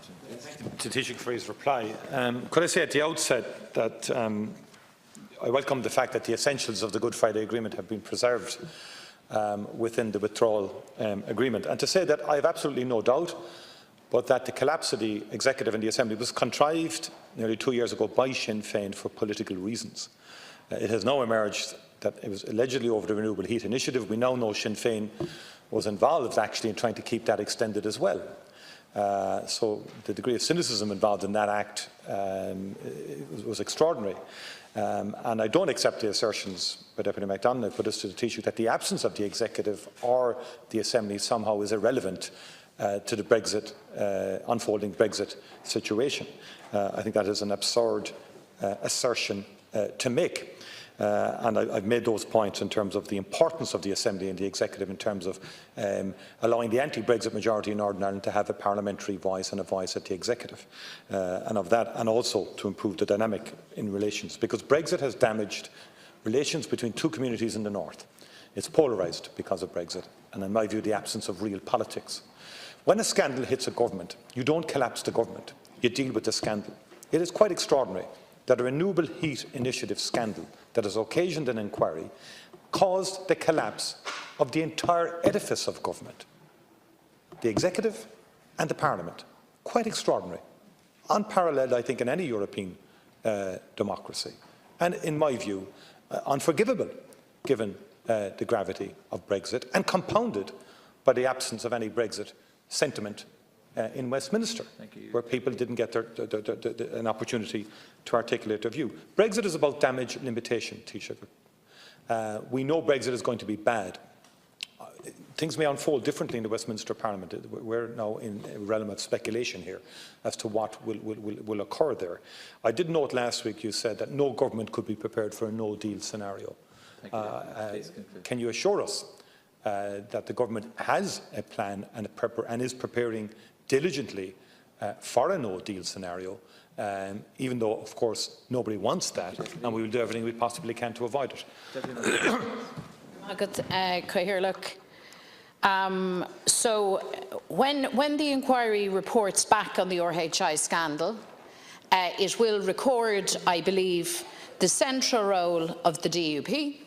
Martin, please. To Taoiseach for his reply. Could I say at the outset that I welcome the fact that the essentials of the Good Friday Agreement have been preserved within the withdrawal agreement, and to say that I have absolutely no doubt but that the collapse of the Executive and the Assembly was contrived nearly 2 years ago by Sinn Féin for political reasons. It has now emerged that it was allegedly over the Renewable Heat Initiative. We now know Sinn Féin was involved actually in trying to keep that extended as well. So the degree of cynicism involved in that act was extraordinary. And I don't accept the assertions by Deputy McDonald, I put this to the Taoiseach, that the absence of the Executive or the Assembly somehow is irrelevant to the Brexit, unfolding Brexit situation. I think that is an absurd assertion to make. And I've made those points in terms of the importance of the Assembly and the Executive in terms of allowing the anti-Brexit majority in Northern Ireland to have a parliamentary voice and a voice at the Executive, and of that, and also to improve the dynamic in relations, because Brexit has damaged relations between two communities in the north. It's polarised because of Brexit, and in my view, the absence of real politics. When a scandal hits a government, you don't collapse the government, you deal with the scandal. It is quite extraordinary that a renewable heat initiative scandal that has occasioned an inquiry caused the collapse of the entire edifice of government, the Executive and the Parliament. Quite extraordinary. Unparalleled, I think, in any European democracy. And, in my view, unforgivable, given the gravity of Brexit, and compounded by the absence of any Brexit sentiment in Westminster, where people didn't get an opportunity to articulate their view. Brexit is about damage limitation, Taoiseach. We know Brexit is going to be bad. Things may unfold differently in the Westminster Parliament. We're now in a realm of speculation here as to what will occur there. I did note last week you said that no government could be prepared for a no-deal scenario. Can you assure us that the government has a plan and is preparing diligently for a no-deal scenario, even though, of course, nobody wants that, and we will do everything we possibly can to avoid it. So when the inquiry reports back on the RHI scandal, it will record, I believe, the central role of the DUP,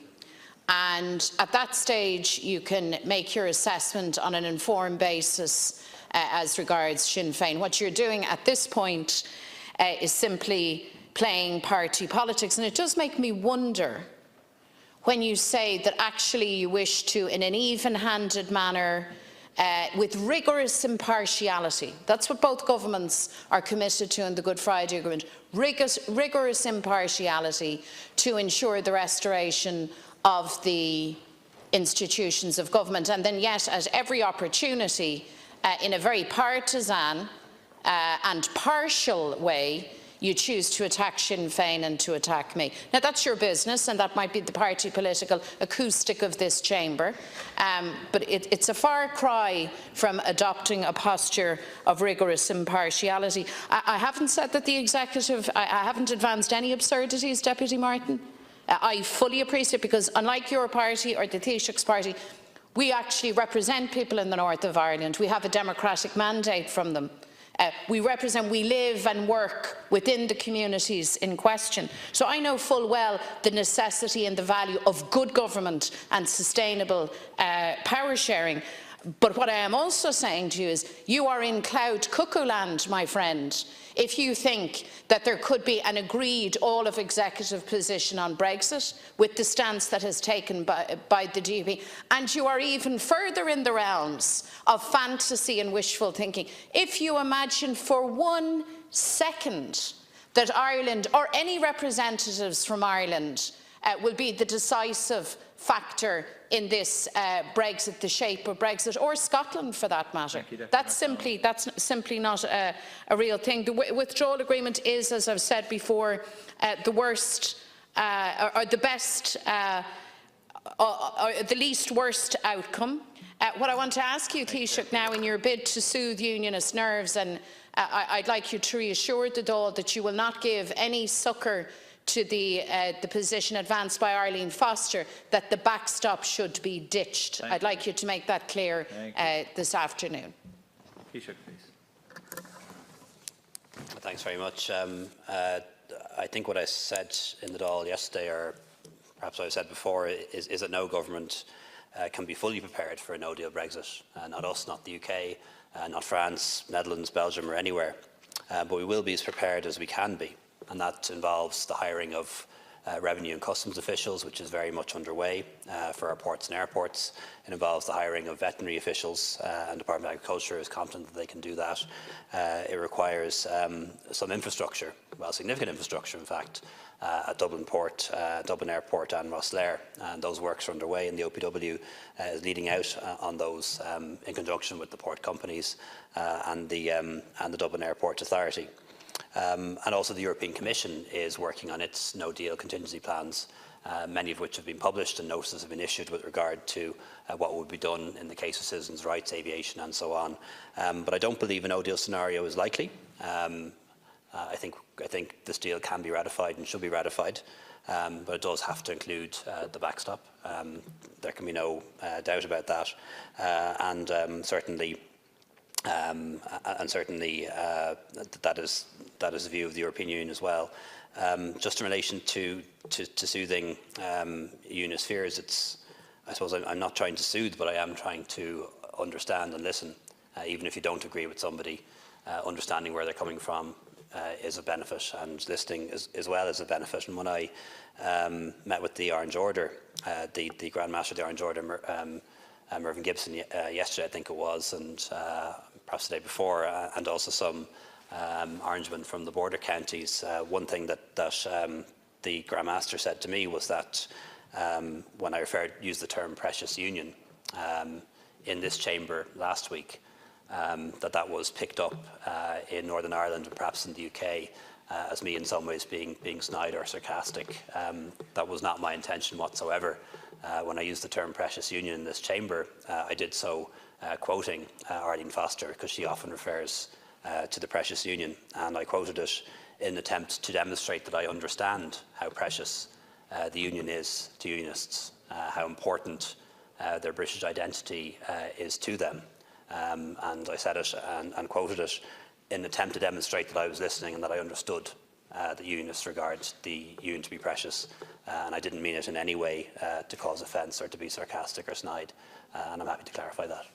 and at that stage you can make your assessment on an informed basis as regards Sinn Féin. What you're doing at this point is simply playing party politics, and it does make me wonder when you say that actually you wish to, in an even-handed manner, with rigorous impartiality, that's what both governments are committed to in the Good Friday Agreement, rigorous impartiality to ensure the restoration of the institutions of government, and then yet at every opportunity in a very partisan and partial way, you choose to attack Sinn Féin and to attack me. Now, that's your business, and that might be the party political acoustic of this chamber, but it's a far cry from adopting a posture of rigorous impartiality. I haven't said that the Executive, I haven't advanced any absurdities, Deputy Martin. I fully appreciate, because unlike your party or the Taoiseach's party, we actually represent people in the north of Ireland. We have a democratic mandate from them. We live and work within the communities in question. So I know full well the necessity and the value of good government and sustainable power sharing. But what I am also saying to you is, you are in cloud cuckoo land, my friend, if you think that there could be an agreed all-of-executive position on Brexit with the stance that is taken by the DUP, and you are even further in the realms of fantasy and wishful thinking. If you imagine for 1 second that Ireland, or any representatives from Ireland, will be the decisive factor in this Brexit, the shape of Brexit, or Scotland for that matter. That's simply not a real thing. The withdrawal agreement is, as I've said before, the worst or the best or the least worst outcome. What I want to ask you, Taoiseach, now in your bid to soothe unionist nerves, and I'd like you to reassure the Dáil that you will not give any succour to the position advanced by Arlene Foster that the backstop should be ditched. I'd like you to make that clear this afternoon. Taoiseach, please. Thanks very much. I think what I said in the Dáil yesterday, or perhaps what I said before, is that no government can be fully prepared for a no-deal Brexit. Not us, not the UK, not France, Netherlands, Belgium, or anywhere. But we will be as prepared as we can be, and that involves the hiring of revenue and customs officials, which is very much underway for our ports and airports. It involves the hiring of veterinary officials, and the Department of Agriculture is confident that they can do that. It requires some infrastructure, well, significant infrastructure, in fact, at Dublin Port, Dublin Airport and Rosslare, and those works are underway, and the OPW is leading out on those in conjunction with the port companies and the Dublin Airport Authority. And also the European Commission is working on its no-deal contingency plans, many of which have been published and notices have been issued with regard to what would be done in the case of citizens' rights, aviation and so on. But I don't believe a no-deal scenario is likely. I think this deal can be ratified and should be ratified, but it does have to include the backstop. There can be no doubt about that, and certainly that is the view of the European Union as well. Just in relation to soothing Eunice fears, I suppose I'm not trying to soothe, but I am trying to understand and listen. Even if you don't agree with somebody, understanding where they're coming from is a benefit, and listening as well is a benefit. And when I met with the Orange Order, the Grand Master of the Orange Order, Mervyn Gibson, yesterday I think it was, and perhaps the day before, and also some Orangemen from the border counties, one thing that the Grand Master said to me was that when I used the term precious union in this chamber last week, that was picked up in Northern Ireland and perhaps in the UK as me in some ways being snide or sarcastic. That was not my intention whatsoever. When I used the term precious union in this chamber, I did so quoting Arlene Foster, because she often refers to the precious union, and I quoted it in an attempt to demonstrate that I understand how precious the union is to Unionists, how important their British identity is to them. And I said it and quoted it in an attempt to demonstrate that I was listening and that I understood that Unionists regard the union to be precious. And I didn't mean it in any way to cause offence or to be sarcastic or snide. And I'm happy to clarify that.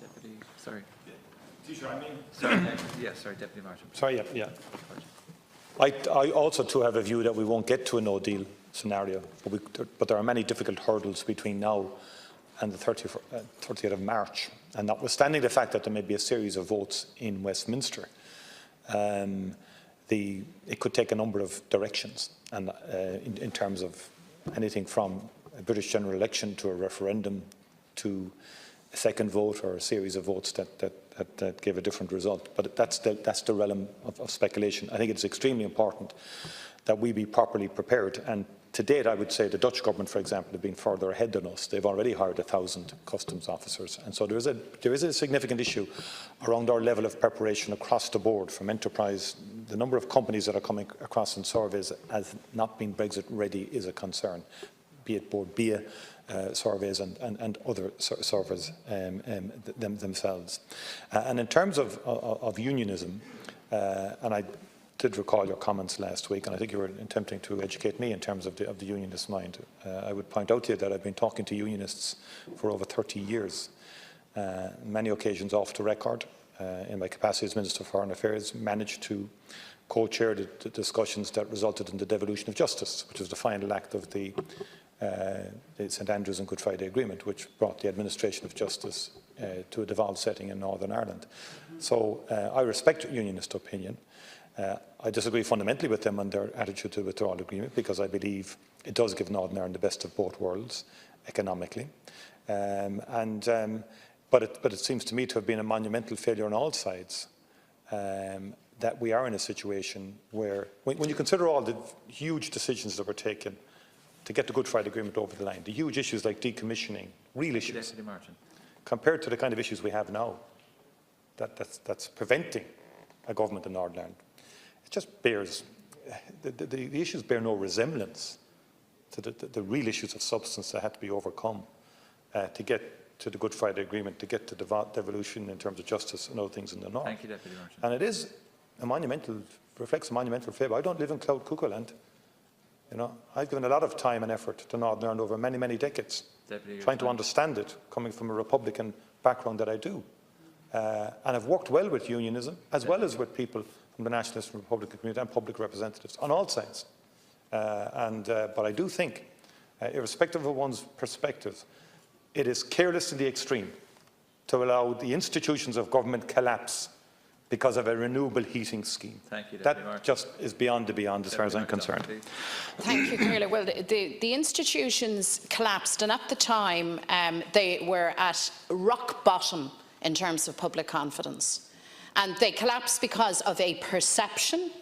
Deputy, sorry. Sorry, Deputy Martin. Sorry, yeah. I also too have a view that we won't get to a no-deal scenario, but there are many difficult hurdles between now and the 30th of March. And notwithstanding the fact that there may be a series of votes in Westminster, it could take a number of directions, and in terms of anything from a British general election to a referendum to a second vote or a series of votes that gave a different result. But that's the realm of speculation. I think it's extremely important that we be properly prepared. And to date, I would say the Dutch government, for example, have been further ahead than us. They've already hired 1,000 customs officers. And so there is a significant issue around our level of preparation across the board, from enterprise. The number of companies that are coming across in surveys as not being Brexit ready is a concern, be it board BIA surveys and other surveys themselves. And in terms of unionism, and I did recall your comments last week, and I think you were attempting to educate me in terms of the unionist mind. I would point out to you that I've been talking to unionists for over 30 years, many occasions off the record. In my capacity as Minister for Foreign Affairs, managed to co-chair the discussions that resulted in the devolution of justice, which was the final act of the St Andrews and Good Friday Agreement, which brought the administration of justice to a devolved setting in Northern Ireland. So I respect unionist opinion. I disagree fundamentally with them on their attitude to the withdrawal agreement, because I believe it does give Northern Ireland the best of both worlds economically. But it seems to me to have been a monumental failure on all sides, that we are in a situation where, when you consider all the huge decisions that were taken to get the Good Friday Agreement over the line, the huge issues like decommissioning, real issues, compared to the kind of issues we have now, that's preventing a government in Northern Ireland. It just bears, the issues bear no resemblance to the real issues of substance that had to be overcome to get to the Good Friday Agreement to get to the devolution in terms of justice and other things in the north. Thank you, Deputy Marshal. And it is a monumental, reflects a monumental favour. I don't live in Cloud Cuckoo Land. You know, I've given a lot of time and effort to Northern Ireland over many, many decades, trying to understand it, coming from a Republican background that I do. And I've worked well with unionism, as well as with people from the Nationalist and Republican community and public representatives on all sides. But I do think, irrespective of one's perspective, it is careless to the extreme to allow the institutions of government collapse because of a renewable heating scheme. Thank you, that just is beyond the beyond as far as I'm concerned. Thank you, Micheál. Well, the institutions collapsed, and at the time they were at rock bottom in terms of public confidence. And they collapsed because of a perception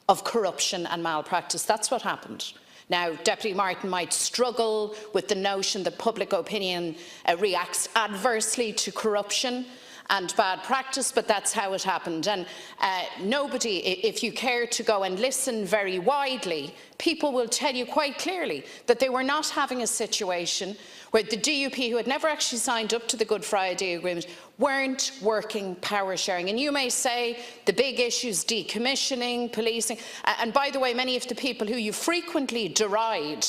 of corruption and malpractice. That's what happened. Now, Deputy Martin might struggle with the notion that public opinion reacts adversely to corruption and bad practice, but that's how it happened. And nobody, if you care to go and listen very widely, people will tell you quite clearly that they were not having a situation where the DUP, who had never actually signed up to the Good Friday Agreement, weren't working power sharing. And you may say the big issues, decommissioning, policing, and by the way, many of the people who you frequently deride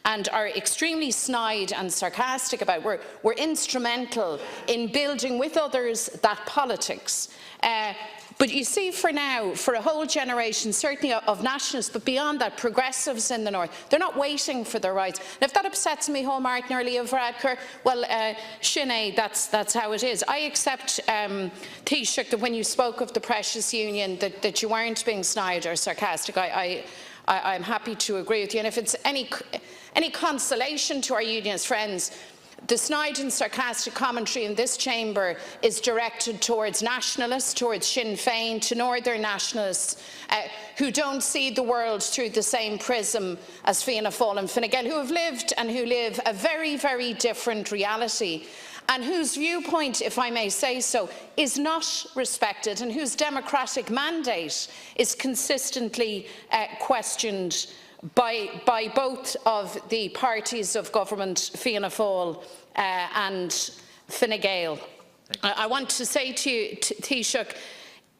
and are extremely snide and sarcastic about were instrumental in building with others that politics. But you see, for now, for a whole generation, certainly of nationalists, but beyond that, progressives in the north, they're not waiting for their rights. And if that upsets Micheál Martin or Leo Varadkar, well, Sinead, that's how it is. I accept, Taoiseach, that when you spoke of the precious union, that you weren't being snide or sarcastic. I'm happy to agree with you. And if it's any consolation to our unionist friends, the snide and sarcastic commentary in this chamber is directed towards nationalists, towards Sinn Féin, to Northern nationalists who don't see the world through the same prism as Fianna Fáil and Fine Gael, who have lived and who live a very, very different reality, and whose viewpoint, if I may say so, is not respected, and whose democratic mandate is consistently questioned by both of the parties of government, Fianna Fáil and Fine Gael. I want to say to you, Taoiseach,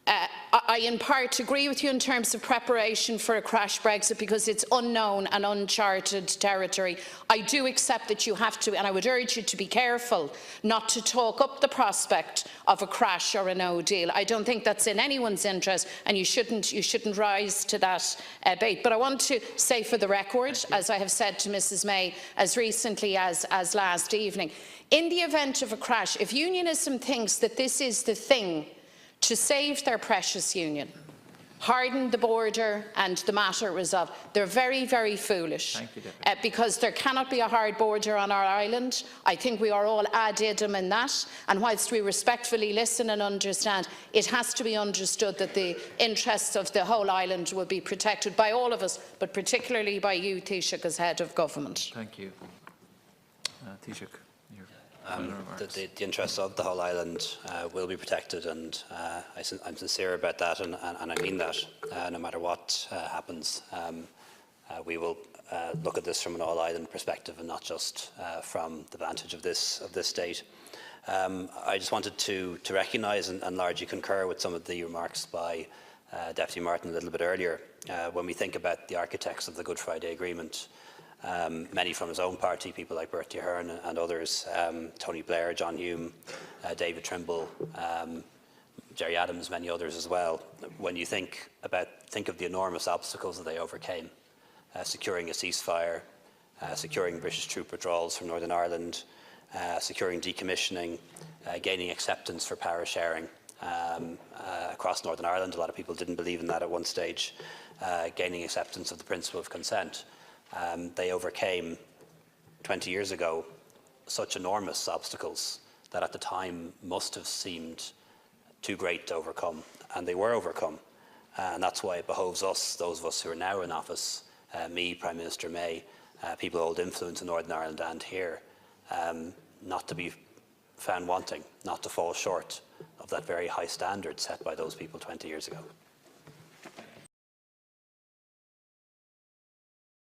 I in part agree with you in terms of preparation for a crash Brexit, because it's unknown and uncharted territory. I do accept that you have to, and I would urge you to be careful not to talk up the prospect of a crash or a no deal. I don't think that's in anyone's interest, and you shouldn't rise to that bait. But I want to say for the record, as I have said to Mrs May as recently as last evening, in the event of a crash, if unionism thinks that this is the thing to save their precious union, harden the border and the matter resolved, they're very, very foolish. Thank you, because there cannot be a hard border on our island. I think we are all ad idem in that, and whilst we respectfully listen and understand, it has to be understood that the interests of the whole island will be protected by all of us, but particularly by you, Taoiseach, as head of government. Thank you. Taoiseach. The interests of the whole island will be protected, and I'm sincere about that, and I mean that. No matter what happens, we will look at this from an all-island perspective and not just from the vantage of this state. I just wanted to recognise and largely concur with some of the remarks by Deputy Martin a little bit earlier. When we think about the architects of the Good Friday Agreement, many from his own party, people like Bertie Ahern and others, Tony Blair, John Hume, David Trimble, Jerry Adams, many others as well. When you think of the enormous obstacles that they overcame, securing a ceasefire, securing British troop withdrawals from Northern Ireland, securing decommissioning, gaining acceptance for power sharing across Northern Ireland. A lot of people didn't believe in that at one stage. Gaining acceptance of the principle of consent. They overcame 20 years ago such enormous obstacles that at the time must have seemed too great to overcome, and they were overcome. And that's why it behoves us, those of us who are now in office, me, Prime Minister May, people of old influence in Northern Ireland and here, not to be found wanting, not to fall short of that very high standard set by those people 20 years ago.